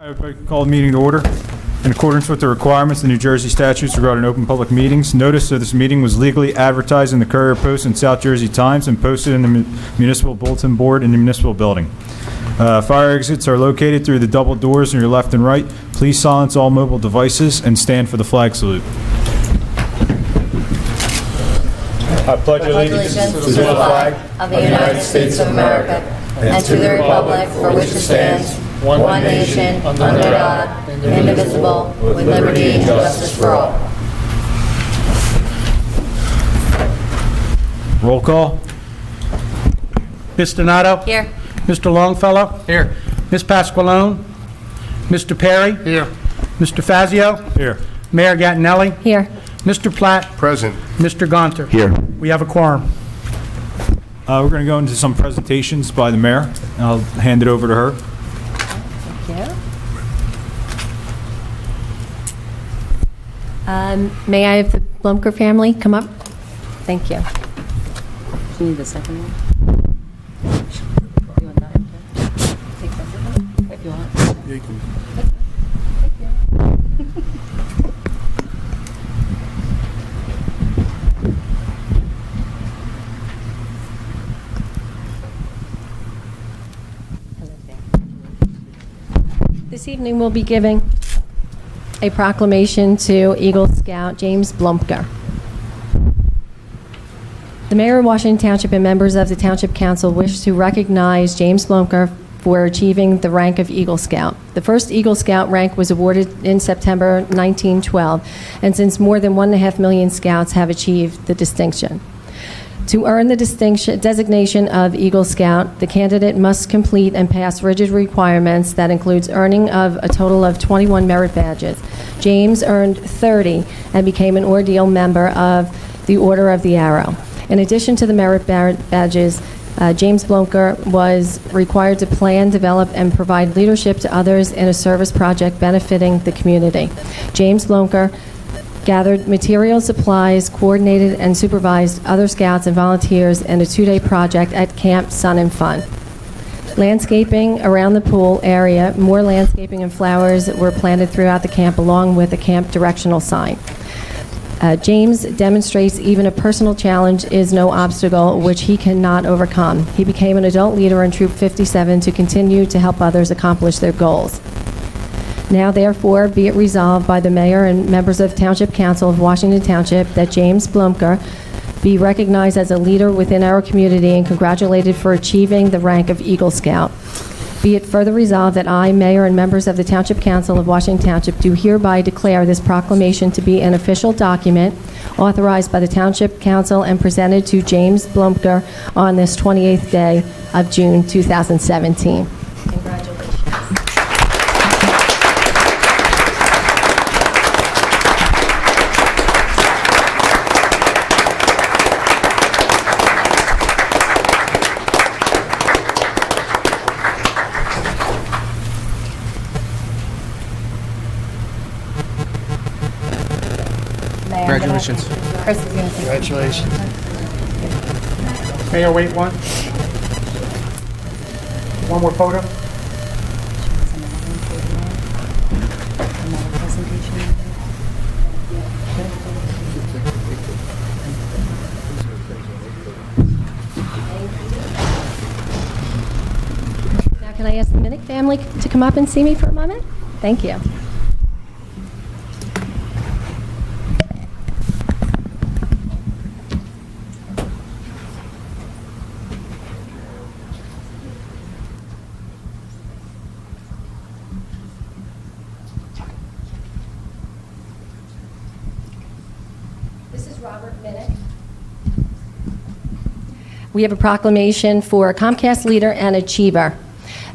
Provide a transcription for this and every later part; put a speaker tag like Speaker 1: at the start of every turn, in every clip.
Speaker 1: I would call the meeting to order. In accordance with the requirements of the New Jersey statutes regarding open public meetings, notice of this meeting was legally advertised in the Courier Post and South Jersey Times and posted in the municipal bulletin board in the municipal building. Fire exits are located through the double doors on your left and right. Please silence all mobile devices and stand for the flag salute. I pledge allegiance to the flag
Speaker 2: of the United States of America and to the republic for which it stands, one nation, under God, indivisible, with liberty and justice for all.
Speaker 1: Roll call.
Speaker 3: Ms. Donato?
Speaker 2: Here.
Speaker 3: Mr. Longfellow?
Speaker 4: Here.
Speaker 3: Ms. Pasqualone? Mr. Perry?
Speaker 4: Here.
Speaker 3: Mr. Fazio?
Speaker 1: Here.
Speaker 3: Mayor Gattinelli?
Speaker 2: Here.
Speaker 3: Mr. Platt?
Speaker 4: Present.
Speaker 3: Mr. Gonter?
Speaker 4: Here.
Speaker 3: We have a quorum.
Speaker 1: We're going to go into some presentations by the mayor. I'll hand it over to her.
Speaker 2: May I have the Blumker family come up? Thank you.
Speaker 5: Do you need the second one? You want that? Take that one? If you want.
Speaker 2: This evening we'll be giving a proclamation to Eagle Scout James Blumker. The Mayor of Washington Township and members of the Township Council wish to recognize James Blumker for achieving the rank of Eagle Scout. The first Eagle Scout rank was awarded in September 1912, and since more than 1.5 million Scouts have achieved the distinction. To earn the designation of Eagle Scout, the candidate must complete and pass rigid requirements that includes earning of a total of 21 merit badges. James earned 30 and became an ordeal member of the Order of the Arrow. In addition to the merit badges, James Blumker was required to plan, develop, and provide leadership to others in a service project benefiting the community. James Blumker gathered material supplies, coordinated and supervised other scouts and volunteers in a 2-day project at Camp Sun and Fun. Landscaping around the pool area, more landscaping and flowers were planted throughout the camp along with a camp directional sign. James demonstrates even a personal challenge is no obstacle which he cannot overcome. He became an adult leader in Troop 57 to continue to help others accomplish their goals. Now, therefore, be it resolved by the Mayor and members of Township Council of Washington Township that James Blumker be recognized as a leader within our community and congratulated for achieving the rank of Eagle Scout. Be it further resolved that I, Mayor, and members of the Township Council of Washington Township do hereby declare this proclamation to be an official document authorized by the Township Council and presented to James Blumker on this 28th day of June 2017. Congratulations.
Speaker 4: Congratulations.
Speaker 2: Chris is going to say.
Speaker 4: Congratulations.
Speaker 3: Mayor, wait one. One more photo.
Speaker 2: Now, can I ask the Minnick family to come up and see me for a moment? Thank you. This is Robert Minnick. We have a proclamation for Comcast Leader and Achiever.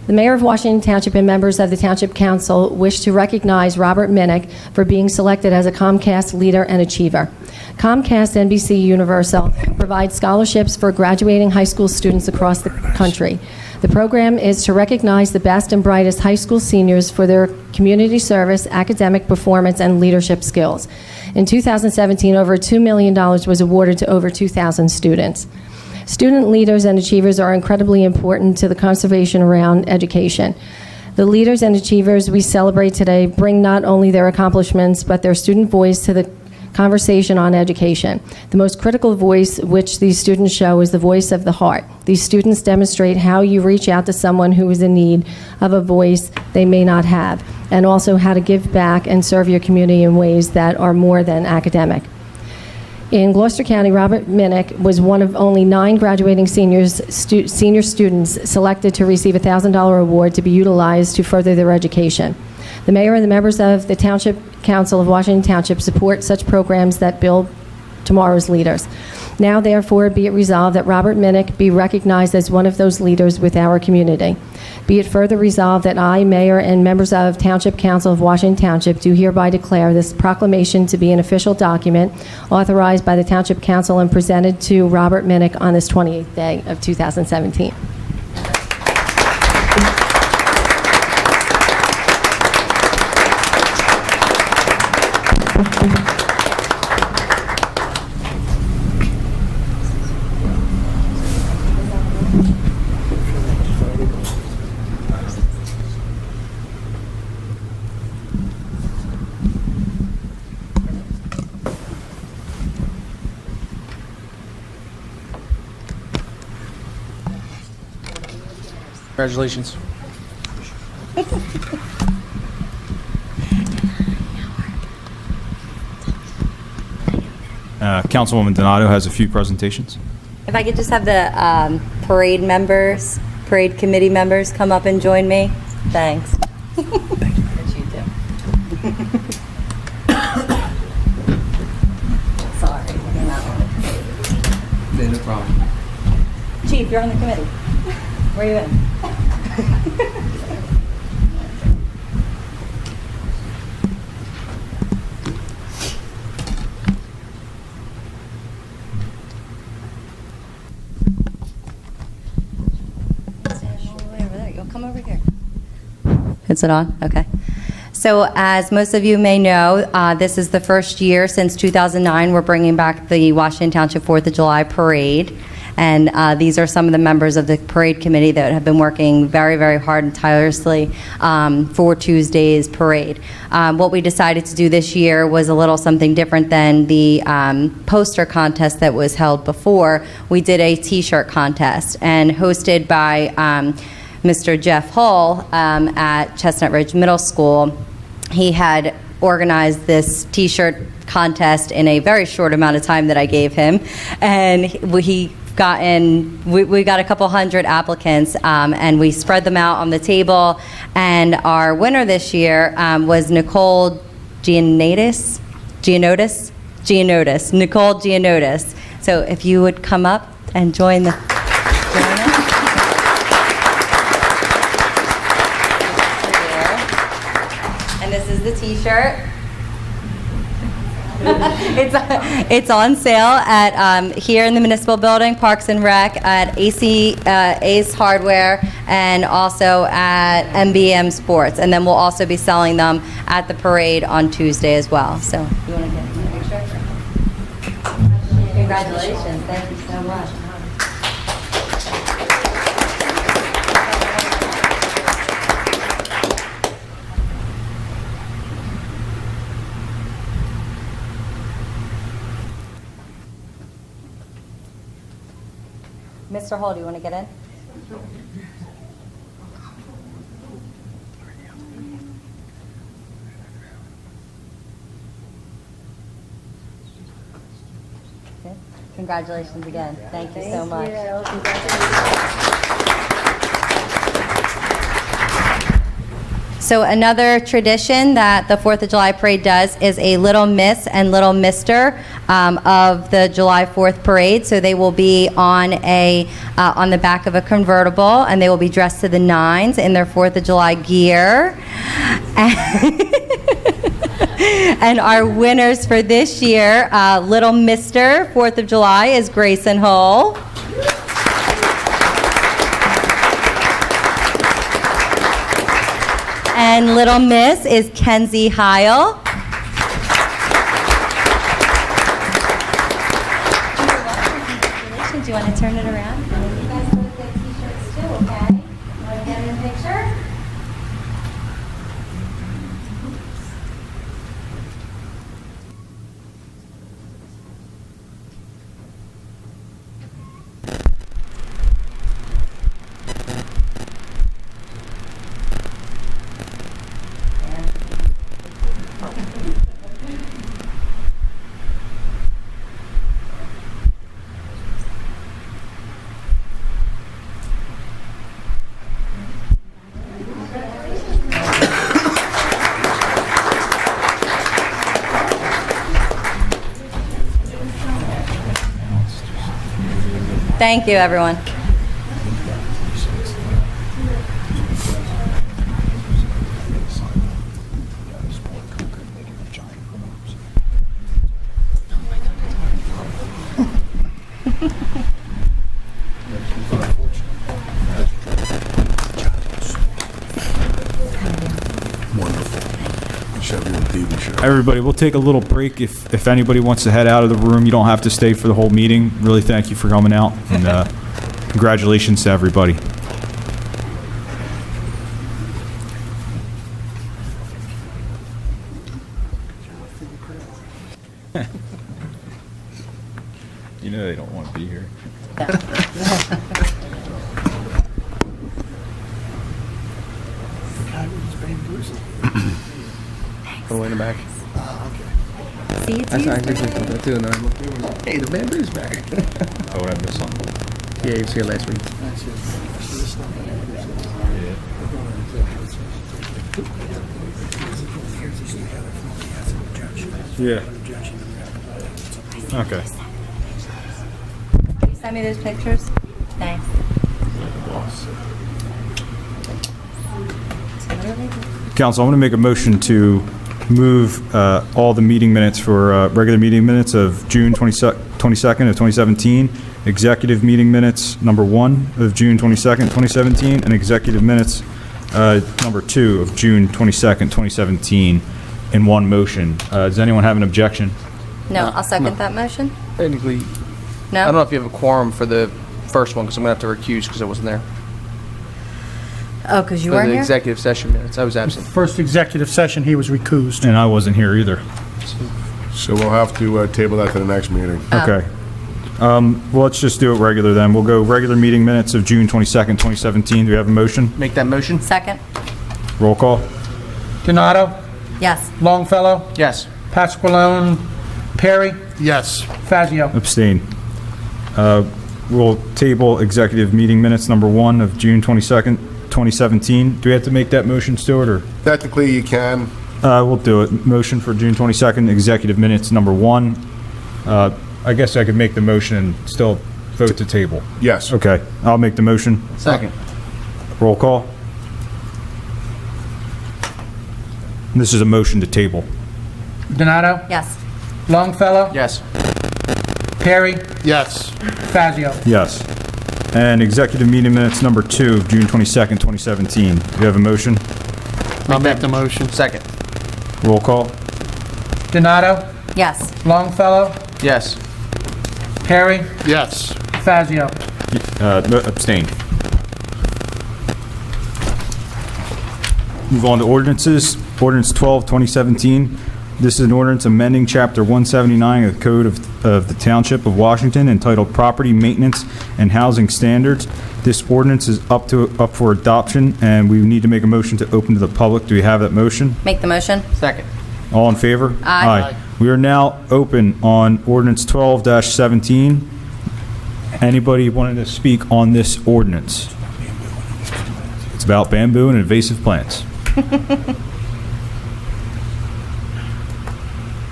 Speaker 2: The Mayor of Washington Township and members of the Township Council wish to recognize Robert Minnick for being selected as a Comcast Leader and Achiever. Comcast NBC Universal provides scholarships for graduating high school students across the country. The program is to recognize the best and brightest high school seniors for their community service, academic performance, and leadership skills. In 2017, over $2 million was awarded to over 2,000 students. Student leaders and achievers are incredibly important to the conservation around education. The leaders and achievers we celebrate today bring not only their accomplishments, but their student voice to the conversation on education. The most critical voice which these students show is the voice of the heart. These students demonstrate how you reach out to someone who is in need of a voice they may not have, and also how to give back and serve your community in ways that are more than academic. In Gloucester County, Robert Minnick was one of only 9 graduating senior students selected to receive a $1,000 award to be utilized to further their education. The mayor and the members of the Township Council of Washington Township support such programs that build tomorrow's leaders. Now, therefore, be it resolved that Robert Minnick be recognized as one of those leaders with our community. Be it further resolved that I, Mayor, and members of Township Council of Washington Township do hereby declare this proclamation to be an official document authorized by the Township Council and presented to Robert Minnick on this 28th day of 2017.
Speaker 4: Congratulations.
Speaker 1: Councilwoman Donato has a few presentations.
Speaker 5: If I could just have the parade committee members come up and join me. Thanks. Thank you. Sorry.
Speaker 4: No problem.
Speaker 5: Chief, you're on the committee. Where are you in? You'll come over here. Is it on? Okay. So as most of you may know, this is the first year since 2009 we're bringing back the Washington Township 4th of July Parade. And these are some of the members of the parade committee that have been working very, very hard and tirelessly for Tuesday's parade. What we decided to do this year was a little something different than the poster contest that was held before. We did a T-shirt contest, and hosted by Mr. Jeff Hull at Chestnut Ridge Middle School. He had organized this T-shirt contest in a very short amount of time that I gave him, and we got a couple hundred applicants, and we spread them out on the table. And our winner this year was Nicole Giannotis. Nicole Giannotis. So if you would come up and join the. And this is the T-shirt. It's on sale at here in the municipal building, Parks and Rec, at Ace Hardware, and also at MBM Sports. And then we'll also be selling them at the parade on Tuesday as well. So, you want to get a picture? Congratulations! Thank you so much. Mr. Hall, do you want to get in? Okay. Congratulations again. Thank you so much. So another tradition that the 4th of July Parade does is a Little Miss and Little Mister of the July 4th Parade. So they will be on the back of a convertible, and they will be dressed to the nines in their 4th of July gear. And our winners for this year, Little Mister 4th of July is Grayson Hull. And Little Miss is Kenzie Heil. Do you want to turn it around? You guys look like t-shirts too, okay? Want to get in a picture? Thank you, everyone.
Speaker 1: Everybody, we'll take a little break. If anybody wants to head out of the room, you don't have to stay for the whole meeting. Really thank you for coming out, and congratulations to everybody. You know they don't want to be here.
Speaker 4: Put away in the back.
Speaker 5: See you
Speaker 4: That's actually
Speaker 5: Tuesday.
Speaker 4: something too. And then I'm like, hey, the bamboo's back.
Speaker 1: Oh, I missed something.
Speaker 4: Yeah, he was here last week.
Speaker 1: Yeah. Okay.
Speaker 5: Can you send me those pictures? Thanks.
Speaker 1: Council, I'm going to make a motion to move all the meeting minutes for regular meeting minutes of June 22nd of 2017, executive meeting minutes number 1 of June 22nd, 2017, and executive minutes number 2 of June 22nd, 2017 in one motion. Does anyone have an objection?
Speaker 5: No, I'll second that motion.
Speaker 4: Technically,
Speaker 5: No?
Speaker 4: I don't know if you have a quorum for the first one because I'm going to have to recuse because I wasn't there.
Speaker 5: Oh, because you
Speaker 4: For
Speaker 5: weren't
Speaker 4: the
Speaker 5: here?
Speaker 4: executive session minutes, I was absent.
Speaker 3: First executive session, he was recused.
Speaker 1: And I wasn't here either.
Speaker 6: So we'll have to table that to the next meeting.
Speaker 1: Okay. Well, let's just do it regular then. We'll go regular meeting minutes of June 22nd, 2017. Do we have a motion?
Speaker 4: Make that motion?
Speaker 5: Second?
Speaker 1: Roll call.
Speaker 3: Donato,
Speaker 5: Yes.
Speaker 3: Longfellow,
Speaker 4: Yes.
Speaker 3: Pasqualone, Perry,
Speaker 6: Yes.
Speaker 3: Fazio.
Speaker 1: Abstain. We'll table executive meeting minutes number 1 of June 22nd, 2017. Do we have to make that motion, Stuart, or?
Speaker 6: Technically, you can.
Speaker 1: We'll do it. Motion for June 22nd, executive minutes number 1. I guess I could make the motion and still vote to table.
Speaker 6: Yes.
Speaker 1: Okay, I'll make the motion.
Speaker 4: Second.
Speaker 1: Roll call. This is a motion to table.
Speaker 3: Donato,
Speaker 5: Yes.
Speaker 3: Longfellow,
Speaker 4: Yes.
Speaker 3: Perry,
Speaker 6: Yes.
Speaker 3: Fazio.
Speaker 1: Yes. And executive meeting minutes number 2 of June 22nd, 2017. Do you have a motion?
Speaker 6: I'll make the motion.
Speaker 4: Second.
Speaker 1: Roll call.
Speaker 3: Donato,
Speaker 5: Yes.
Speaker 3: Longfellow,
Speaker 4: Yes.
Speaker 3: Perry,
Speaker 6: Yes.
Speaker 3: Fazio.
Speaker 1: Abstain. Move on to ordinances. Ordinance 12, 2017. This is an ordinance amending Chapter 179 of the Code of the Township of Washington entitled Property Maintenance and Housing Standards. This ordinance is up for adoption, and we need to make a motion to open to the public. Do we have that motion?
Speaker 5: Make the motion?
Speaker 4: Second.
Speaker 1: All in favor?
Speaker 5: Aye.
Speaker 1: We are now open on ordinance 12-17. Anybody wanting to speak on this ordinance? It's about bamboo and invasive plants.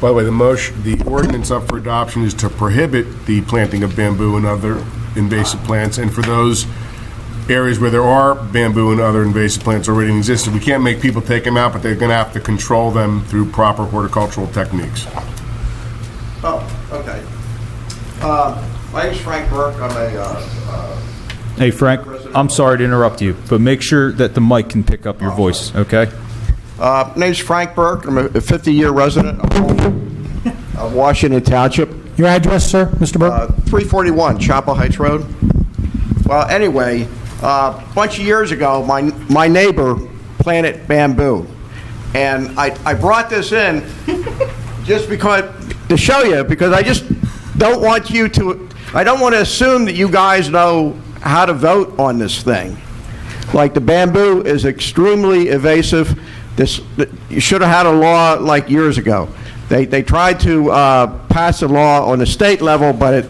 Speaker 6: By the way, the ordinance up for adoption is to prohibit the planting of bamboo and other invasive plants, and for those areas where there are bamboo and other invasive plants already in existence, we can't make people take them out, but they're going to have to control them through proper horticultural techniques.
Speaker 7: Oh, okay. My name's Frank Burke. I'm a,
Speaker 1: Hey, Frank, I'm sorry to interrupt you, but make sure that the mic can pick up your voice, okay?
Speaker 7: name's Frank Burke. I'm a 50-year resident of Washington Township,
Speaker 3: Your address, sir, Mr. Burke?
Speaker 7: 341 Chapel Heights Road. Well, anyway, a bunch of years ago, my neighbor planted bamboo. And I brought this in just because, to show you, because I just don't want you to, I don't want to assume that you guys know how to vote on this thing. Like, the bamboo is extremely invasive. You should have had a law like years ago. They tried to pass a law on the state level, but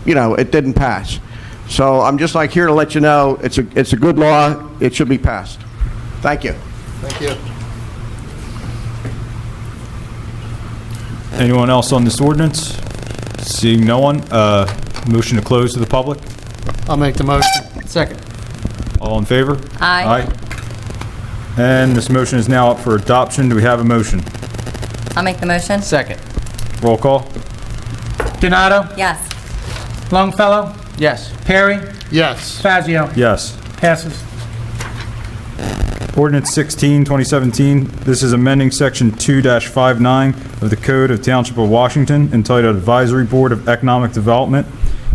Speaker 7: it didn't pass. So I'm just like here to let you know it's a good law. It should be passed. Thank you.
Speaker 6: Thank you.
Speaker 1: Anyone else on this ordinance? Seeing no one, motion to close to the public?
Speaker 8: I'll make the motion.
Speaker 3: Second.
Speaker 1: All in favor?
Speaker 5: Aye.
Speaker 1: And this motion is now up for adoption. Do we have a motion?
Speaker 5: I'll make the motion.
Speaker 4: Second.
Speaker 1: Roll call.
Speaker 3: Donato?
Speaker 5: Yes.
Speaker 3: Longfellow?
Speaker 4: Yes.
Speaker 3: Perry?
Speaker 8: Yes.
Speaker 3: Fazio?
Speaker 1: Yes.
Speaker 3: Passes.
Speaker 1: Ordinance 16, 2017. This is amending Section 2-59 of the Code of Township of Washington entitled Advisory Board of Economic Development.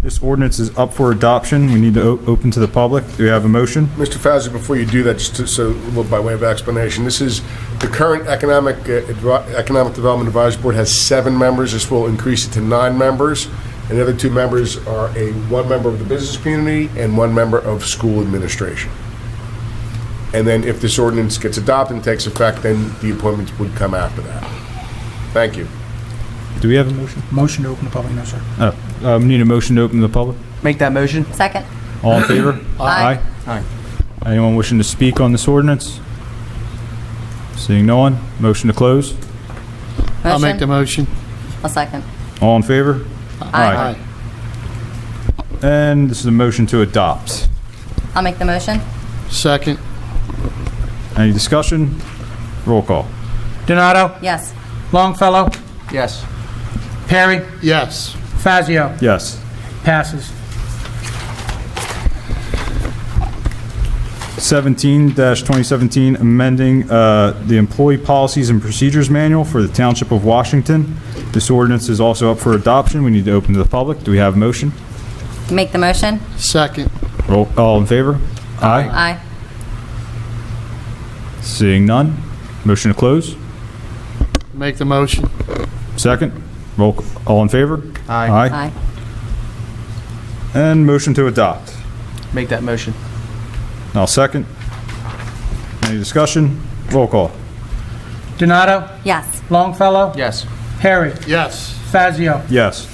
Speaker 1: This ordinance is up for adoption. We need to open to the public. Do we have a motion?
Speaker 6: Mr. Fauzi, before you do that, by way of explanation, this is the current Economic Development Advisory Board has 7 members. This will increase it to 9 members. And the other 2 members are one member of the business community and 1 member of school administration. And then if this ordinance gets adopted and takes effect, then the appointments would come after that. Thank you.
Speaker 1: Do we have a motion?
Speaker 3: Motion to open the public, no, sir.
Speaker 1: We need a motion to open to the public.
Speaker 4: Make that motion.
Speaker 5: Second.
Speaker 1: All in favor?
Speaker 5: Aye.
Speaker 4: Aye.
Speaker 1: Anyone wishing to speak on this ordinance? Seeing no one, motion to close.
Speaker 8: I'll make the motion.
Speaker 5: I'll second.
Speaker 1: All in favor?
Speaker 5: Aye.
Speaker 1: And this is a motion to adopt.
Speaker 5: I'll make the motion.
Speaker 8: Second.
Speaker 1: Any discussion? Roll call.
Speaker 3: Donato?
Speaker 5: Yes.
Speaker 3: Longfellow?
Speaker 4: Yes.
Speaker 3: Perry?
Speaker 8: Yes.
Speaker 3: Fazio?
Speaker 1: Yes.
Speaker 3: Passes.
Speaker 1: 17-2017, amending the Employee Policies and Procedures Manual for the Township of Washington. This ordinance is also up for adoption. We need to open to the public. Do we have a motion?
Speaker 5: Make the motion.
Speaker 8: Second.
Speaker 1: All in favor? Aye.
Speaker 5: Aye.
Speaker 1: Seeing none, motion to close.
Speaker 8: Make the motion.
Speaker 1: Second. All in favor?
Speaker 4: Aye.
Speaker 5: Aye.
Speaker 1: And motion to adopt.
Speaker 4: Make that motion.
Speaker 1: I'll second. Any discussion? Roll call.
Speaker 3: Donato?
Speaker 5: Yes.
Speaker 3: Longfellow?
Speaker 4: Yes.
Speaker 3: Perry?
Speaker 8: Yes.
Speaker 3: Fazio?
Speaker 1: Yes.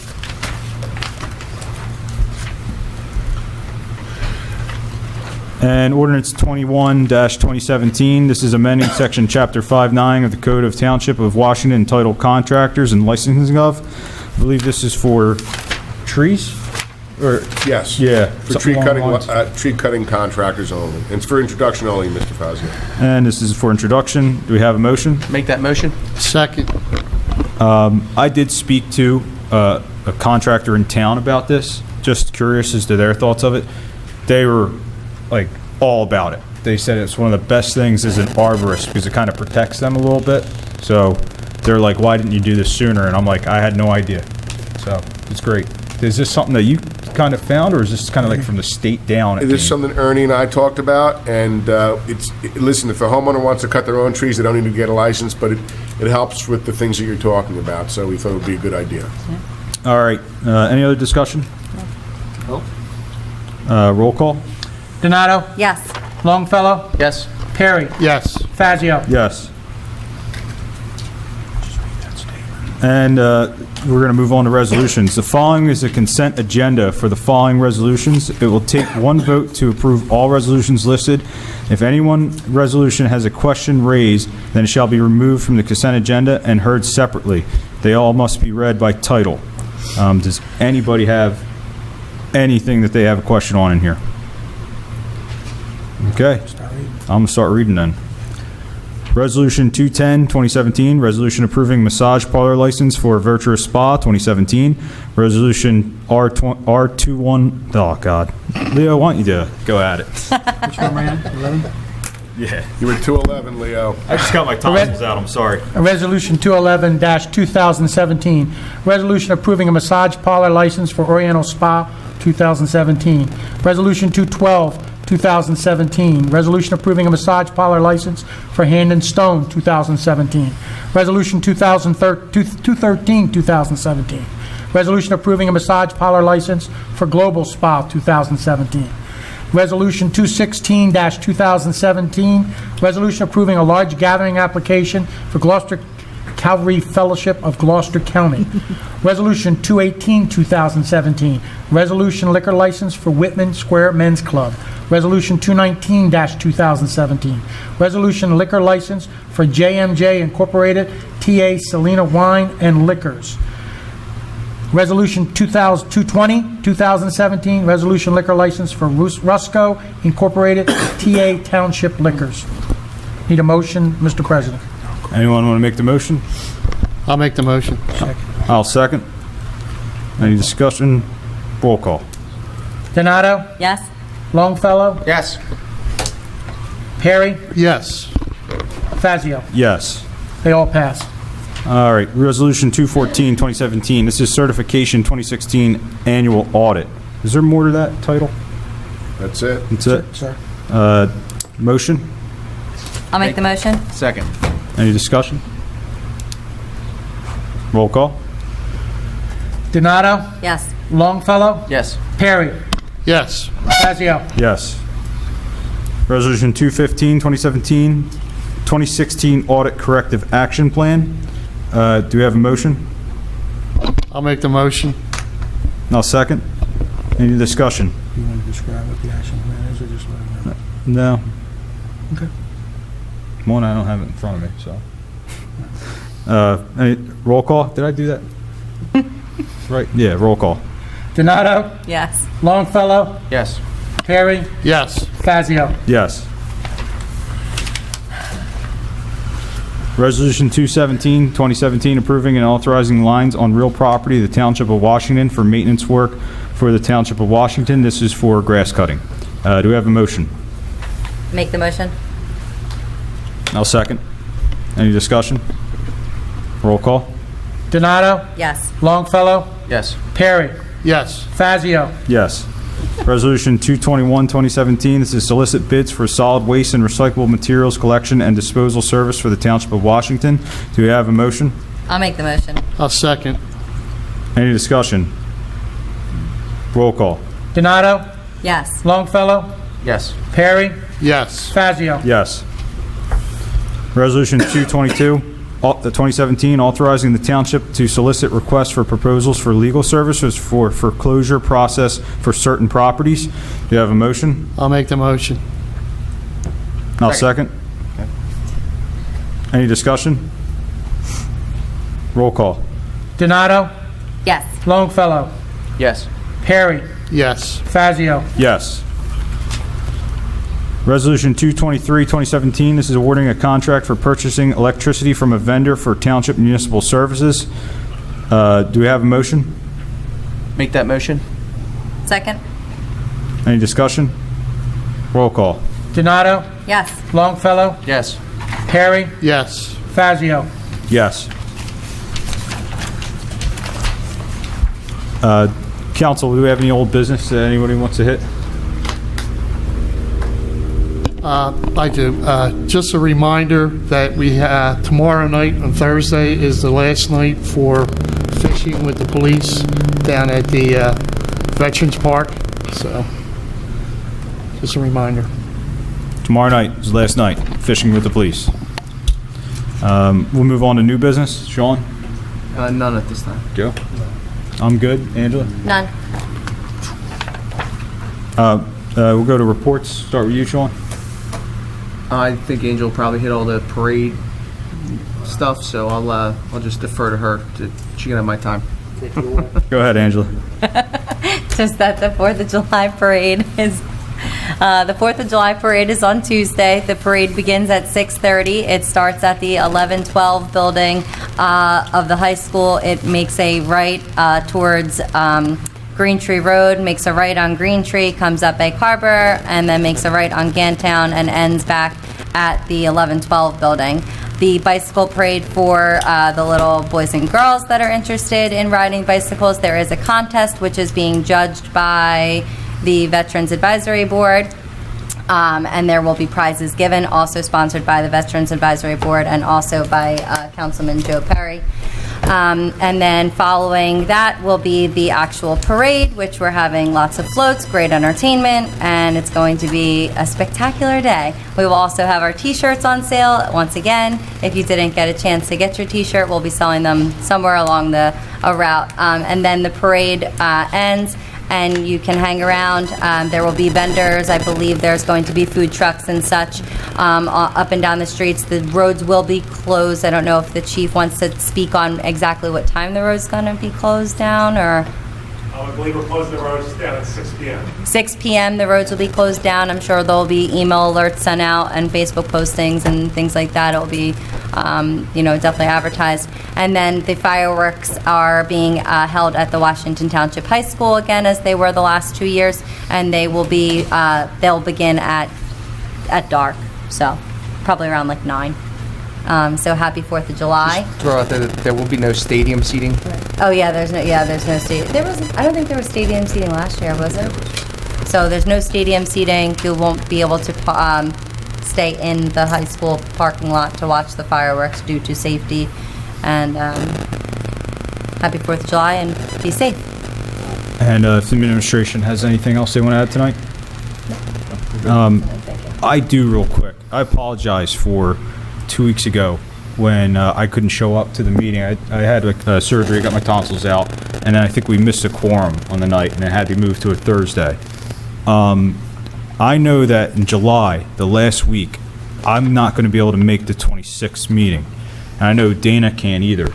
Speaker 1: And ordinance 21-2017, this is amending section chapter 5-9 of the Code of Township of Washington entitled Contractors and Licensing of. I believe this is for trees? Or,
Speaker 6: Yes.
Speaker 1: yeah.
Speaker 6: For
Speaker 1: something along the lines.
Speaker 6: tree cutting contractors only. It's for introduction only, Mr. Fauzi.
Speaker 1: And this is for introduction. Do we have a motion?
Speaker 4: Make that motion.
Speaker 8: Second.
Speaker 1: I did speak to a contractor in town about this, just curious as to their thoughts of it. They were like all about it. They said it's one of the best things as an arborist because it kind of protects them a little bit. So they're like, why didn't you do this sooner? And I'm like, I had no idea. So it's great. Is this something that you kind of found, or is this kind of like from the state down?
Speaker 6: It is something Ernie and I talked about, and listen, if a homeowner wants to cut their own trees, they don't need to get a license, but it helps with the things that you're talking about, so we thought it would be a good idea.
Speaker 1: All right. Any other discussion?
Speaker 4: No.
Speaker 1: Roll call?
Speaker 3: Donato?
Speaker 5: Yes.
Speaker 3: Longfellow?
Speaker 4: Yes.
Speaker 3: Perry?
Speaker 8: Yes.
Speaker 3: Fazio?
Speaker 1: Yes. And we're going to move on to resolutions. The following is a consent agenda for the following resolutions. It will take one vote to approve all resolutions listed. If any one resolution has a question raised, then it shall be removed from the consent agenda and heard separately. They all must be read by title. Does anybody have anything that they have a question on in here? Okay. I'm going to start reading then. Resolution 210-2017, resolution approving massage parlor license for Virtuous Spa 2017. Resolution R21, oh God. Leo, why don't you go at it?
Speaker 3: Which number are you on? 11?
Speaker 1: Yeah.
Speaker 6: You were 211, Leo.
Speaker 1: I just got my tonsils out, I'm sorry.
Speaker 3: Resolution 211-2017, resolution approving a massage parlor license for Oriental Spa 2017. Resolution 212-2017, resolution approving a massage parlor license for Hand and Stone 2017. Resolution 213-2017, resolution approving a massage parlor license for Global Spa 2017. Resolution 216-2017, resolution approving a large gathering application for Gloucester Calvary Fellowship of Gloucester County. Resolution 218-2017, resolution liquor license for Whitman Square Men's Club. Resolution 219-2017, resolution liquor license for JMJ Incorporated, TA Selena Wine and Liquors. Resolution 220, 2017, resolution liquor license for Rusco Incorporated, TA Township Liquors. Need a motion, Mr. President?
Speaker 1: Anyone want to make the motion?
Speaker 8: I'll make the motion.
Speaker 1: I'll second. Any discussion? Roll call.
Speaker 3: Donato?
Speaker 5: Yes.
Speaker 3: Longfellow?
Speaker 4: Yes.
Speaker 3: Perry?
Speaker 8: Yes.
Speaker 3: Fazio?
Speaker 1: Yes.
Speaker 3: They all pass.
Speaker 1: All right, Resolution 214, 2017. This is Certification 2016 Annual Audit. Is there more to that title?
Speaker 6: That's it.
Speaker 1: That's it?
Speaker 3: Sir.
Speaker 1: Motion?
Speaker 5: I'll make the motion.
Speaker 4: Second.
Speaker 1: Any discussion? Roll call.
Speaker 3: Donato?
Speaker 5: Yes.
Speaker 3: Longfellow?
Speaker 4: Yes.
Speaker 3: Perry?
Speaker 8: Yes.
Speaker 3: Fazio?
Speaker 1: Yes. Resolution 215, 2017, 2016 Audit Corrective Action Plan. Do we have a motion?
Speaker 8: I'll make the motion.
Speaker 1: I'll second. Any discussion?
Speaker 3: You want to describe what the action plan is, or just let them
Speaker 1: No.
Speaker 3: Okay.
Speaker 1: One, I don't have it in front of me, so. Roll call? Did I do that? Right, yeah, roll call.
Speaker 3: Donato?
Speaker 5: Yes.
Speaker 3: Longfellow?
Speaker 4: Yes.
Speaker 3: Perry?
Speaker 8: Yes.
Speaker 3: Fazio?
Speaker 1: Yes. Resolution 217, 2017, approving and authorizing lines on real property of the Township of Washington for maintenance work for the Township of Washington. This is for grass cutting. Do we have a motion?
Speaker 5: Make the motion.
Speaker 1: I'll second. Any discussion? Roll call.
Speaker 3: Donato?
Speaker 5: Yes.
Speaker 3: Longfellow?
Speaker 4: Yes.
Speaker 3: Perry?
Speaker 8: Yes.
Speaker 3: Fazio?
Speaker 1: Yes. Resolution 221, 2017, this is solicit bids for solid waste and recyclable materials collection and disposal service for the Township of Washington. Do we have a motion?
Speaker 5: I'll make the motion.
Speaker 8: I'll second.
Speaker 1: Any discussion? Roll call.
Speaker 3: Donato?
Speaker 5: Yes.
Speaker 3: Longfellow?
Speaker 4: Yes.
Speaker 3: Perry?
Speaker 8: Yes.
Speaker 3: Fazio?
Speaker 1: Yes. Resolution 222, 2017, authorizing the township to solicit requests for proposals for legal services for foreclosure process for certain properties. Do you have a motion?
Speaker 8: I'll make the motion.
Speaker 1: I'll second. Any discussion? Roll call.
Speaker 3: Donato?
Speaker 5: Yes.
Speaker 3: Longfellow?
Speaker 4: Yes.
Speaker 3: Perry?
Speaker 8: Yes.
Speaker 3: Fazio?
Speaker 1: Yes. Resolution 223, 2017, this is awarding a contract for purchasing electricity from a vendor for township municipal services. Do we have a motion?
Speaker 4: Make that motion?
Speaker 5: Second.
Speaker 1: Any discussion? Roll call.
Speaker 3: Donato?
Speaker 5: Yes.
Speaker 3: Longfellow?
Speaker 4: Yes.
Speaker 3: Perry?
Speaker 8: Yes.
Speaker 3: Fazio?
Speaker 1: Yes. Council, do we have any old business that anybody wants to hit?
Speaker 8: I do. Just a reminder that we have tomorrow night on Thursday is the last night for fishing with the police down at the Veterans Park. So, just a reminder.
Speaker 1: Tomorrow night is last night, fishing with the police. We'll move on to new business. Sean?
Speaker 4: None at this time.
Speaker 1: Joe? I'm good. Angela?
Speaker 5: None.
Speaker 1: We'll go to reports. Start with you, Sean.
Speaker 4: I think Angel probably hit all the parade stuff, so I'll just defer to her. She can have my time.
Speaker 1: Go ahead, Angela.
Speaker 5: Just that the 4th of July parade is, the 4th of July parade is on Tuesday. The parade begins at 6:30. It starts at the 1112 building of the high school. It makes a right towards Green Tree Road, makes a right on Green Tree, comes up Egg Harbor, and then makes a right on Gantown and ends back at the 1112 building. The bicycle parade for the little boys and girls that are interested in riding bicycles, there is a contest which is being judged by the Veterans Advisory Board. And there will be prizes given, also sponsored by the Veterans Advisory Board and also by Councilman Joe Perry. And then following that will be the actual parade, which we're having lots of floats, great entertainment, and it's going to be a spectacular day. We will also have our t-shirts on sale. Once again, if you didn't get a chance to get your t-shirt, we'll be selling them somewhere along a route. And then the parade ends and you can hang around. There will be vendors. I believe there's going to be food trucks and such up and down the streets. The roads will be closed. I don't know if the chief wants to speak on exactly what time the road's going to be closed down, or...
Speaker 9: I believe we're closing the roads down at 6 p.m.
Speaker 5: 6 p.m. the roads will be closed down. I'm sure there'll be email alerts sent out and Facebook postings and things like that. It'll be, definitely advertised. And then the fireworks are being held at the Washington Township High School again, as they were the last 2 years, and they will be they'll begin at dark, so probably around like 9. So happy 4th of July.
Speaker 4: Throw out there will be no stadium seating.
Speaker 5: Oh yeah, there's no stadium. I don't think there was stadium seating last year, was there? So there's no stadium seating. You won't be able to stay in the high school parking lot to watch the fireworks due to safety. And happy 4th of July, and be safe.
Speaker 1: And if the administration has anything else they want to add tonight? I do real quick. I apologize for 2 weeks ago when I couldn't show up to the meeting. I had surgery, got my tonsils out, and then I think we missed a quorum on the night, and it had to be moved to a Thursday. I know that in July, the last week, I'm not going to be able to make the 26th meeting. And I know Dana can't either.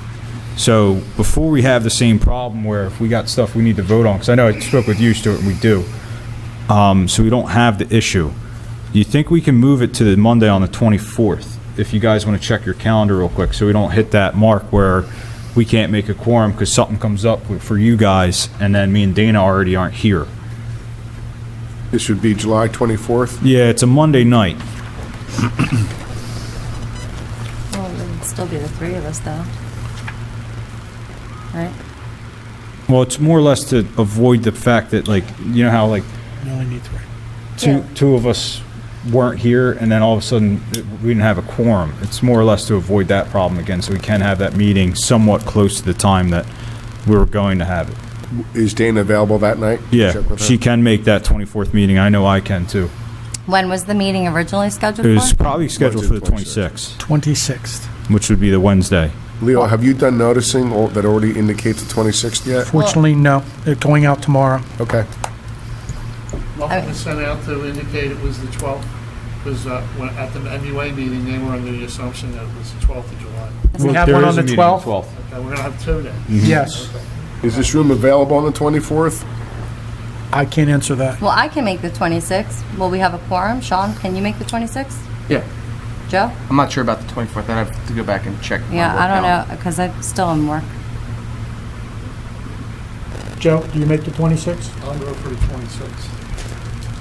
Speaker 1: So before we have the same problem where if we got stuff we need to vote on, because I know I spoke with you, Stuart, and we do, so we don't have the issue. Do you think we can move it to the Monday on the 24th? If you guys want to check your calendar real quick, so we don't hit that mark where we can't make a quorum because something comes up for you guys, and then me and Dana already aren't here.
Speaker 6: This would be July 24th.
Speaker 1: Yeah, it's a Monday night.
Speaker 5: Well, it would still be the 3 of us, though. Right?
Speaker 1: Well, it's more or less to avoid the fact that, like, you know how, like,
Speaker 3: You only need 3.
Speaker 1: two of us weren't here, and then all of a sudden we didn't have a quorum. It's more or less to avoid that problem again, so we can have that meeting somewhat close to the time that we were going to have it.
Speaker 6: Is Dana available that night?
Speaker 1: Yeah,
Speaker 6: Check with her.
Speaker 1: she can make that 24th meeting. I know I can too.
Speaker 5: When was the meeting originally scheduled
Speaker 1: It was
Speaker 5: for?
Speaker 1: probably scheduled for the
Speaker 6: Wednesday,
Speaker 1: 26th,
Speaker 3: 26th.
Speaker 1: which would be the Wednesday.
Speaker 6: Leo, have you done noticing that already indicates the 26th yet?
Speaker 3: Fortunately, no. They're going out tomorrow.
Speaker 6: Okay.
Speaker 8: Nothing was sent out to indicate it was the 12th, because at the MUA meeting, they were under the assumption that it was the 12th of July.
Speaker 3: We have
Speaker 1: There
Speaker 3: one
Speaker 1: is
Speaker 3: on
Speaker 1: a
Speaker 3: the
Speaker 1: meeting
Speaker 3: 12th?
Speaker 8: Okay, we're going to have 2 then.
Speaker 3: Yes.
Speaker 6: Is this room available on the 24th?
Speaker 3: I can't answer that.
Speaker 5: Well, I can make the 26th. Will we have a quorum? Sean, can you make the 26th?
Speaker 4: Yeah.
Speaker 5: Joe?
Speaker 4: I'm not sure about the 24th. I'd have to go back and check. my
Speaker 5: Yeah,
Speaker 4: work
Speaker 5: I don't
Speaker 4: calendar.
Speaker 5: know, because I'm still in work.
Speaker 3: Joe, do you make the 26th?
Speaker 8: I'll go for the 26th.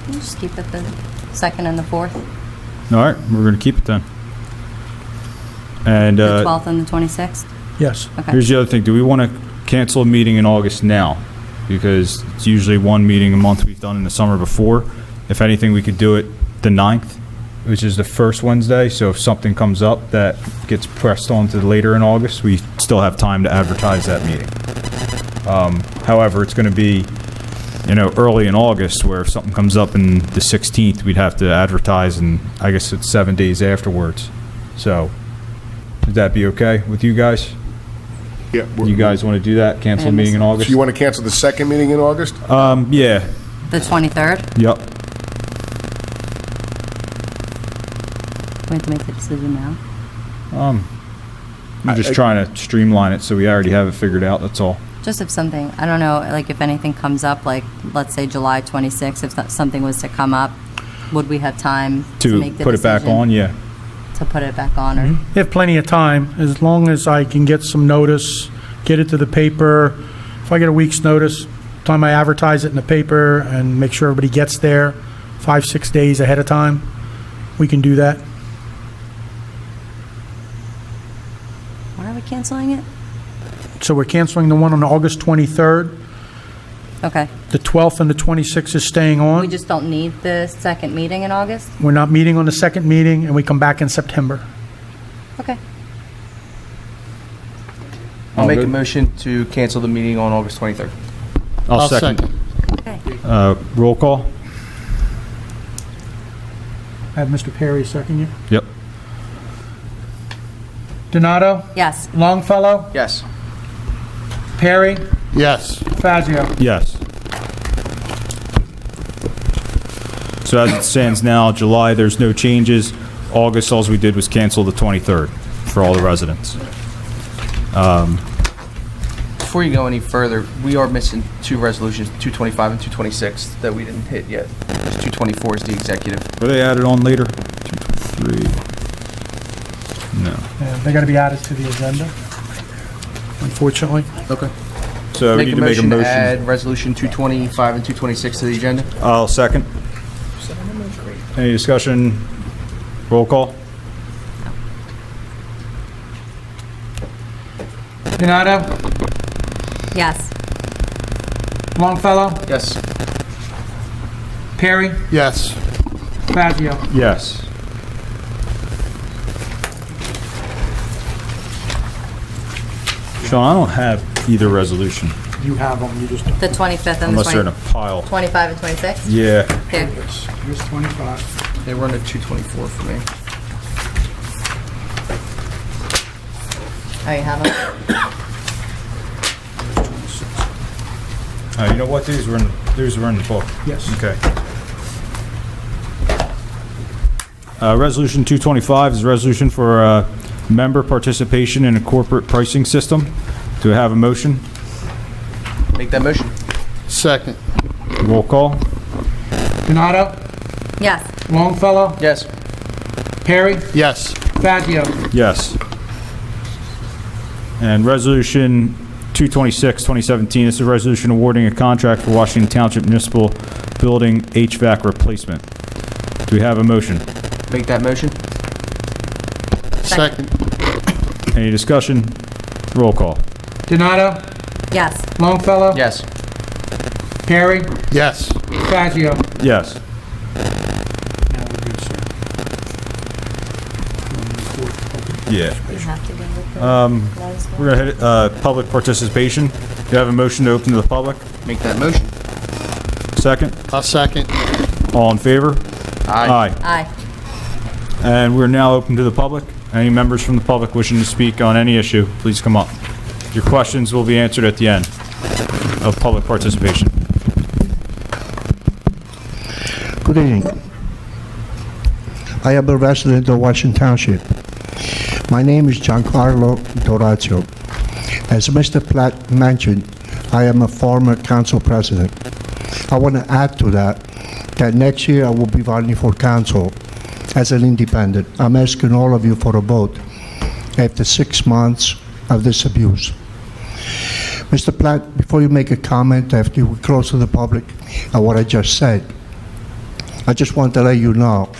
Speaker 5: Can you just keep it the 2nd and the 4th?
Speaker 1: All right, we're going to keep it then. And
Speaker 5: The 12th and the 26th?
Speaker 3: Yes.
Speaker 5: Okay.
Speaker 1: here's the other thing. Do we want to cancel a meeting in August now? Because it's usually one meeting a month we've done in the summer before. If anything, we could do it the 9th, which is the first Wednesday. So if something comes up that gets pressed on to later in August, we still have time to advertise that meeting. However, it's going to be, early in August, where if something comes up in the 16th, we'd have to advertise, and I guess it's 7 days afterwards. So would that be okay with you guys?
Speaker 6: Yeah.
Speaker 1: You guys want to do that? Cancel a meeting in
Speaker 6: So
Speaker 1: August?
Speaker 6: you want to cancel the second meeting in August?
Speaker 1: Yeah.
Speaker 5: The 23rd?
Speaker 1: Yep.
Speaker 5: We have to make the decision now.
Speaker 1: I'm just trying to streamline it so we already have it figured out, that's all.
Speaker 5: Just if something, I don't know, like if anything comes up, like, let's say July 26th, if something was to come up, would we have time to
Speaker 1: To
Speaker 5: make the
Speaker 1: put it back
Speaker 5: decision?
Speaker 1: on, yeah.
Speaker 5: To put it back on, or?
Speaker 3: You have plenty of time, as long as I can get some notice, get it to the paper. If I get a week's notice, time I advertise it in the paper and make sure everybody gets there 5-6 days ahead of time, we can do that.
Speaker 5: Why are we canceling it?
Speaker 3: So we're canceling the one on August 23rd.
Speaker 5: Okay.
Speaker 3: The 12th and the 26th is staying
Speaker 5: We
Speaker 3: on.
Speaker 5: just don't need the second meeting in August?
Speaker 3: We're not meeting on the second meeting, and we come back in September.
Speaker 5: Okay.
Speaker 4: I'll make a
Speaker 1: good.
Speaker 4: motion to cancel the meeting on August 23rd.
Speaker 1: I'll second.
Speaker 5: Okay.
Speaker 1: Roll call?
Speaker 3: Have Mr. Perry second you.
Speaker 1: Yep.
Speaker 3: Donato?
Speaker 5: Yes.
Speaker 3: Longfellow?
Speaker 4: Yes.
Speaker 3: Perry?
Speaker 8: Yes.
Speaker 3: Fazio?
Speaker 1: Yes. So as it stands now, July, there's no changes. August, all we did was cancel the 23rd for all the residents.
Speaker 4: Before you go any further, we are missing two resolutions, 225 and 226, that we didn't hit yet. 224 is the executive.
Speaker 1: Were they added on later? 223. No.
Speaker 3: They're going to be added to the agenda, unfortunately.
Speaker 4: Okay.
Speaker 1: So we need to make a
Speaker 4: to
Speaker 1: motion.
Speaker 4: add resolution 225 and 226 to the agenda.
Speaker 1: I'll second. Any discussion? Roll call?
Speaker 3: Donato?
Speaker 5: Yes.
Speaker 3: Longfellow?
Speaker 4: Yes.
Speaker 3: Perry?
Speaker 8: Yes.
Speaker 3: Fazio?
Speaker 1: Yes. Sean, I don't have either resolution,
Speaker 3: You have them, you just,
Speaker 5: The 25th and
Speaker 1: unless
Speaker 5: the
Speaker 1: they're in a
Speaker 5: 20,
Speaker 1: pile.
Speaker 5: 25 and 26?
Speaker 1: Yeah.
Speaker 5: Here.
Speaker 3: here's 25.
Speaker 4: They run to 224 for me.
Speaker 5: Oh, you have them?
Speaker 1: You know what? These were in the book.
Speaker 3: Yes.
Speaker 1: Okay. Resolution 225 is a resolution for member participation in a corporate pricing system. Do I have a motion?
Speaker 4: Make that motion.
Speaker 8: Second.
Speaker 1: Roll call?
Speaker 3: Donato?
Speaker 5: Yes.
Speaker 3: Longfellow?
Speaker 4: Yes.
Speaker 3: Perry?
Speaker 8: Yes.
Speaker 3: Fazio?
Speaker 1: Yes. And Resolution 226, 2017, this is a resolution awarding a contract for Washington Township Municipal Building HVAC replacement. Do we have a motion?
Speaker 4: Make that motion.
Speaker 8: Second.
Speaker 1: Any discussion? Roll call.
Speaker 3: Donato?
Speaker 5: Yes.
Speaker 3: Longfellow?
Speaker 4: Yes.
Speaker 3: Perry?
Speaker 8: Yes.
Speaker 3: Fazio?
Speaker 1: Yes.
Speaker 3: Now we're good, sir.
Speaker 1: Yeah.
Speaker 5: You have to go with
Speaker 1: We're going to hit public participation. Do you have a motion to open to the public?
Speaker 4: Make that motion.
Speaker 1: Second?
Speaker 8: I'll second.
Speaker 1: All in favor?
Speaker 4: Aye.
Speaker 5: Aye.
Speaker 1: And we're now open to the public. Any members from the public wishing to speak on any issue, please come up. Your questions will be answered at the end of public participation.
Speaker 10: Good evening. I am a resident of Washington Township. My name is Giancarlo Dorazio. As Mr. Platt mentioned, I am a former council president. I want to add to that next year I will be running for council as an independent. I'm asking all of you for a vote after 6 months of this abuse. Mr. Platt, before you make a comment after you close to the public on what I just said, I just want to let you know,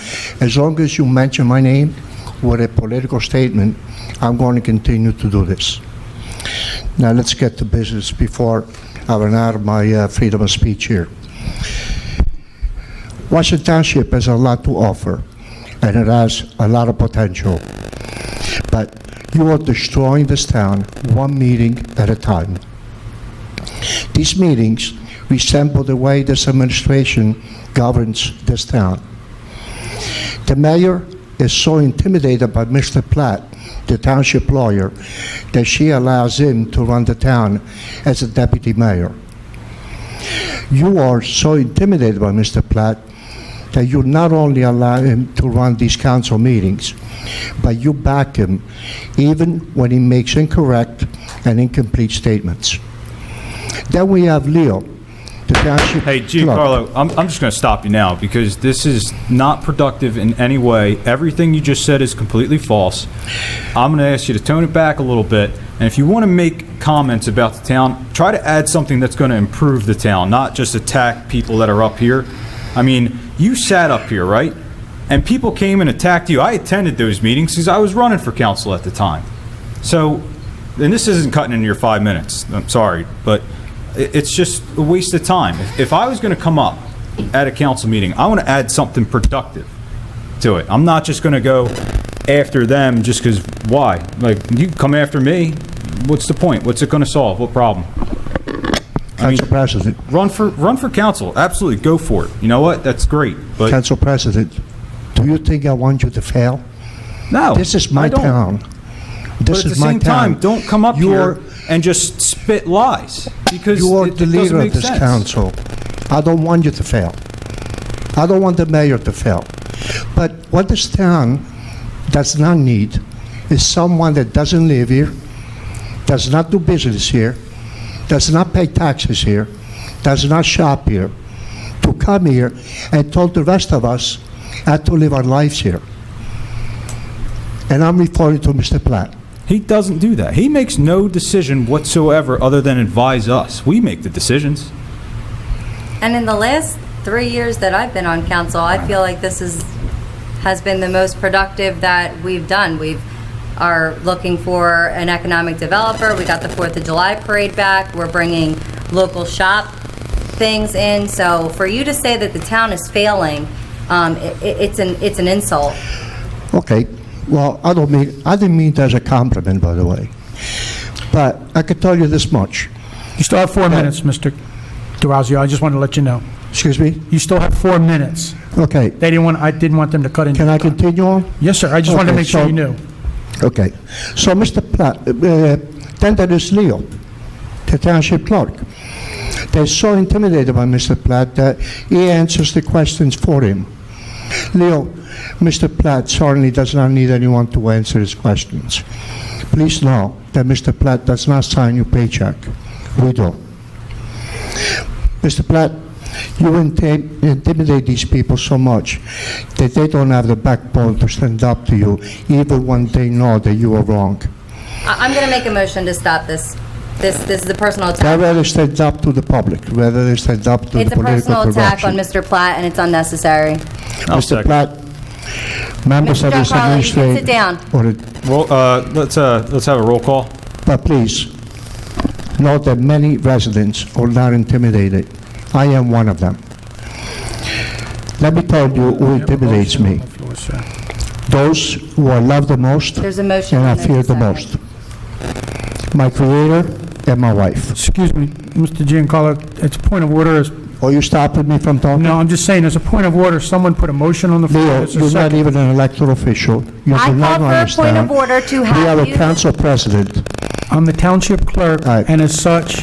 Speaker 10: as long as you mention my name with a political statement, I'm going to continue to do this. Now let's get to business before I run out of my freedom of speech here. Washington Township has a lot to offer, and it has a lot of potential. But you are destroying this town one meeting at a time. These meetings resemble the way this administration governs this town. The mayor is so intimidated by Mr. Platt, the township lawyer, that she allows him to run the town as a deputy mayor. You are so intimidated by Mr. Platt that you not only allow him to run these council meetings, but you back him even when he makes incorrect and incomplete statements. Then we have Leo, the township
Speaker 1: Hey,
Speaker 10: clerk.
Speaker 1: Giancarlo, I'm just going to stop you now because this is not productive in any way. Everything you just said is completely false. I'm going to ask you to tone it back a little bit. And if you want to make comments about the town, try to add something that's going to improve the town, not just attack people that are up here. I mean, you sat up here, right? And people came and attacked you. I attended those meetings because I was running for council at the time. So, and this isn't cutting into your 5 minutes. I'm sorry, but it's just a waste of time. If I was going to come up at a council meeting, I want to add something productive to it. I'm not just going to go after them just because, why? Like, you come after me, what's the point? What's it going to solve? What problem?
Speaker 10: Council President.
Speaker 1: Run for council. Absolutely, go for it. You know what? That's great. But
Speaker 10: Council President, do you think I want you to fail?
Speaker 1: no,
Speaker 10: This is my
Speaker 1: I don't.
Speaker 10: town.
Speaker 1: But
Speaker 10: This
Speaker 1: at the
Speaker 10: is my
Speaker 1: same
Speaker 10: town.
Speaker 1: time, don't come up
Speaker 10: You're-
Speaker 1: here and just spit lies because
Speaker 10: You are
Speaker 1: it
Speaker 10: the
Speaker 1: doesn't
Speaker 10: leader
Speaker 1: make
Speaker 10: of this
Speaker 1: sense.
Speaker 10: council. I don't want you to fail. I don't want the mayor to fail. But what this town does not need is someone that doesn't live here, does not do business here, does not pay taxes here, does not shop here, to come here and told the rest of us how to live our lives here. And I'm referring to Mr. Platt.
Speaker 1: He doesn't do that. He makes no decision whatsoever other than advise us. We make the decisions.
Speaker 5: And in the last 3 years that I've been on council, I feel like this has been the most productive that we've done. We are looking for an economic developer. We got the 4th of July parade back. We're bringing local shop things in. So for you to say that the town is failing, it's an insult.
Speaker 10: Okay, well, I didn't mean that as a compliment, by the way. But I could tell you this much.
Speaker 3: You still have 4 minutes, Mr. Durazio. I just wanted to let you know.
Speaker 10: Excuse me?
Speaker 3: You still have 4 minutes.
Speaker 10: Okay,
Speaker 3: I didn't want them to cut in.
Speaker 10: can I continue on?
Speaker 3: Yes, sir. I just wanted to
Speaker 10: Okay,
Speaker 3: make sure
Speaker 10: so-
Speaker 3: you knew.
Speaker 10: Okay, so Mr. Platt, then there is Leo, the township clerk. They're so intimidated by Mr. Platt that he answers the questions for him. Leo, Mr. Platt certainly does not need anyone to answer his questions. Please know that Mr. Platt does not sign your paycheck. We do. Mr. Platt, you intimidate these people so much that they don't have the backbone to stand up to you, even when they know that you are wrong.
Speaker 5: I'm going to make a motion to stop this. This is a personal
Speaker 10: I'd
Speaker 5: attack.
Speaker 10: rather stand up to the public, rather than stand up to
Speaker 5: It's
Speaker 10: the
Speaker 5: a personal
Speaker 10: political
Speaker 5: attack on
Speaker 10: corruption.
Speaker 5: Mr. Platt, and it's unnecessary.
Speaker 1: I'll
Speaker 10: Mr.
Speaker 1: second.
Speaker 10: Platt, members
Speaker 5: Mr.
Speaker 10: of this
Speaker 5: Giancarlo, you can
Speaker 10: administration...
Speaker 5: sit down.
Speaker 1: Let's have a roll call.
Speaker 10: But please, note that many residents are not intimidated. I am one of them. Let me tell you who intimidates me. Those who I love the most
Speaker 5: There's a motion.
Speaker 10: and I
Speaker 5: and there's
Speaker 10: fear
Speaker 5: a
Speaker 10: the
Speaker 5: second.
Speaker 10: most. My creator and my wife.
Speaker 3: Excuse me, Mr. Giancarlo, it's a point of order.
Speaker 10: Are you stopping me from talking?
Speaker 3: No, I'm just saying, as a point of order, someone put a motion on the floor.
Speaker 10: Leo,
Speaker 3: There's a
Speaker 10: you're not
Speaker 3: second.
Speaker 10: even an elected official. You
Speaker 5: I
Speaker 10: do not
Speaker 5: called for a point
Speaker 10: understand.
Speaker 5: of order to
Speaker 10: We have
Speaker 5: have
Speaker 10: a
Speaker 5: you.
Speaker 10: council president.
Speaker 3: I'm the township clerk,
Speaker 10: Right.
Speaker 3: and as such,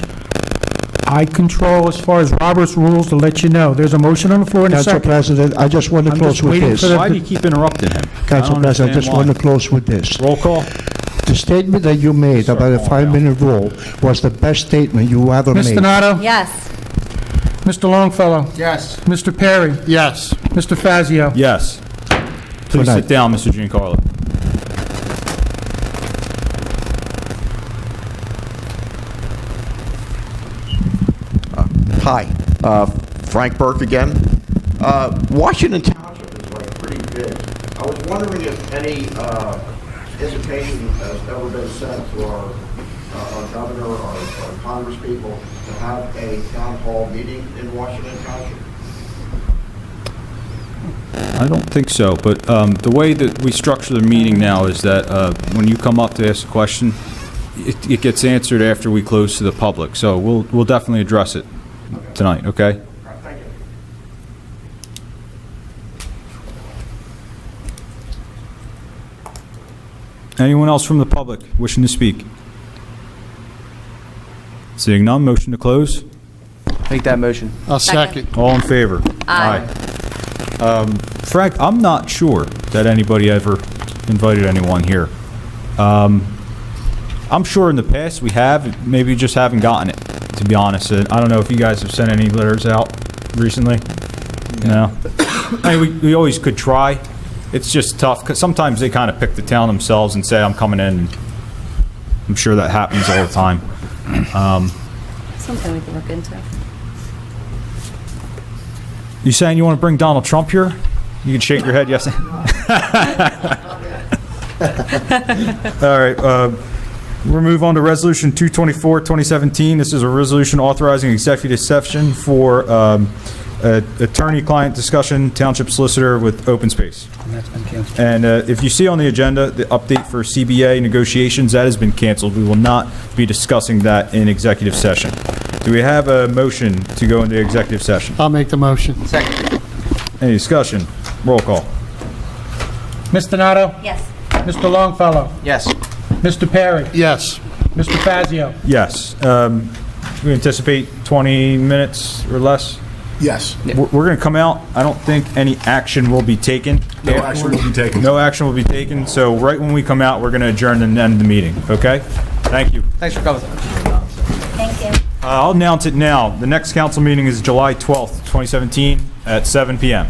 Speaker 3: I control as far as Robert's rules to let you know. There's a motion on the floor in a
Speaker 10: Council
Speaker 3: second.
Speaker 10: President, I just want to
Speaker 3: I'm
Speaker 10: close
Speaker 3: just
Speaker 10: with
Speaker 3: waiting
Speaker 10: this.
Speaker 3: for the-
Speaker 1: Why do you keep interrupting him?
Speaker 10: Council
Speaker 1: don't
Speaker 10: President, I
Speaker 1: understand
Speaker 10: just
Speaker 1: why.
Speaker 10: want to close with this.
Speaker 1: Roll call.
Speaker 10: The statement that you made about the
Speaker 1: calm down.
Speaker 10: 5-minute rule was the best statement you ever made.
Speaker 3: Mr. Nato?
Speaker 5: Yes.
Speaker 3: Mr. Longfellow?
Speaker 4: Yes.
Speaker 3: Mr. Perry?
Speaker 8: Yes.
Speaker 3: Mr. Fazio?
Speaker 1: Yes. Please
Speaker 10: night.
Speaker 1: sit down, Mr. Giancarlo.
Speaker 7: Hi, Frank Burke again. Washington Township is like pretty big. I was wondering if any hesitation has ever been sent to our governor or congresspeople to have a town hall meeting in Washington Township?
Speaker 1: I don't think so, but the way that we structure the meeting now is that when you come up to ask a question, it gets answered after we close to the public. So we'll definitely address it tonight, okay?
Speaker 7: Thank you.
Speaker 1: Anyone else from the public wishing to speak? Seeing none, motion to close.
Speaker 4: Make that motion.
Speaker 8: I'll
Speaker 5: Second.
Speaker 8: second.
Speaker 1: All in favor?
Speaker 5: Aye.
Speaker 1: Frank, I'm not sure that anybody ever invited anyone here. I'm sure in the past we have, maybe just haven't gotten it, to be honest. I don't know if you guys have sent any letters out recently? No? I mean, we always could try. It's just tough, because sometimes they kind of pick the town themselves and say, I'm coming in. I'm sure that happens all the time.
Speaker 5: Something we can look into.
Speaker 1: You saying you want to bring Donald Trump here? You can shake your head, yes. All right, we'll move on to Resolution 224, 2017. This is a resolution authorizing executive session for attorney-client discussion, township solicitor with open space.
Speaker 3: And that's been canceled.
Speaker 1: And if you see on the agenda, the update for CBA negotiations, that has been canceled. We will not be discussing that in executive session. Do we have a motion to go into executive session?
Speaker 8: I'll make the motion.
Speaker 4: Second.
Speaker 1: Any discussion? Roll call.
Speaker 3: Mr. Nato?
Speaker 5: Yes.
Speaker 3: Mr. Longfellow?
Speaker 4: Yes.
Speaker 3: Mr. Perry?
Speaker 8: Yes.
Speaker 3: Mr. Fazio?
Speaker 1: Yes. We anticipate 20 minutes or less.
Speaker 6: Yes.
Speaker 1: We're going to come out. I don't think any action will be taken.
Speaker 6: No action will be taken.
Speaker 1: No action will be taken. So right when we come out, we're going to adjourn and end the meeting. Okay? Thank you.
Speaker 4: Thanks for coming.
Speaker 5: Thank you.
Speaker 1: I'll announce it now. The next council meeting is July 12th, 2017 at 7 p.m.